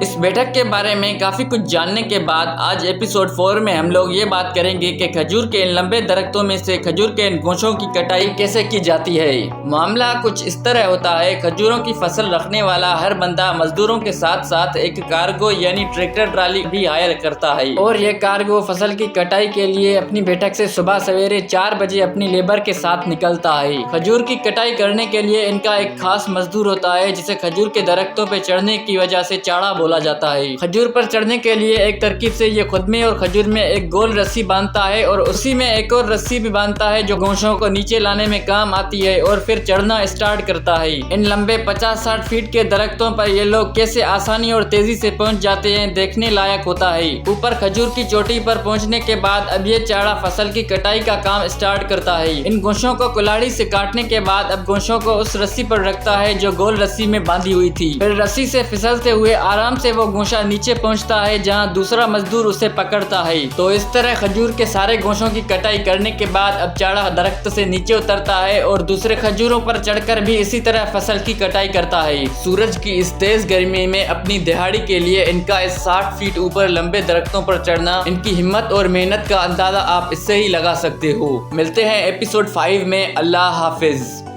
इस बैठक के बारे में काफ़ी कुछ जानने के बाद आज एपिसोड 4 में हम लोग ये बात करेंगे कि खजूर के इन लंबे दरख्तों में से खजूर के इन गोशों की कटाई कैसे की जाती है। मामला कुछ इस तरह होता है, खजूरों की फसल रखने वाला हर बंदा मजदूरों के साथ साथ एक कार्गो यानी ट्रैक्टर ट्राली भी हायर करता है और ये कार्गो फसल की कटाई के लिए अपनी बैठक से सुबह सवेरे 4 बजे अपनी लेबर के साथ निकलता है। खजूर की कटाई करने के लिए इनका एक खास मजदूर होता है जिसे खजूर के दरख्तों पे चढ़ने की वजह से चाड़ा बोला जाता है। खजूर पर चढ़ने के लिए एक तरकीब से ये खुद में और खजूर में एक गोल रस्सी बांधता है और उसी में एक और रस्सी भी बांधता है जो गोशों को नीचे लाने में काम आती है और फिर चढ़ना स्टार्ट करता है। इन लंबे 50-60 फीट के दरख्तों पर ये लोग कैसे आसानी और तेजी से पहुंच जाते हैं देखने लायक होता है। ऊपर खजूर की चोटी पर पहुंचने के बाद अब ये चाड़ा फसल की कटाई का काम स्टार्ट करता है। इन गोशों को कुल्हाड़ी से काटने के बाद अब गोशों को उस रस्सी पर रखता है जो गोल रस्सी में बांधी हुई थी। फिर रस्सी से फिसलते हुए आराम से वो गोशा नीचे पहुंचता है जहां दूसरा मजदूर उसे पकड़ता है। तो इस तरह खजूर के सारे गोशों की कटाई करने के बाद अब चाड़ा दरख्त से नीचे उतरता है और दूसरे खजूरों पर चढ़कर भी इसी तरह फसल की कटाई करता है। सूरज की इस तेज गर्मी में अपनी दिहाड़ी के लिए इनका इस 60 फीट ऊपर लंबे दरख्तों पर चढ़ना, इनकी हिम्मत और मेहनत का अंदाजा आप इससे ही लगा सकते हो। मिलते हैं एपिसोड 5 में। अल्लाह हाफिज।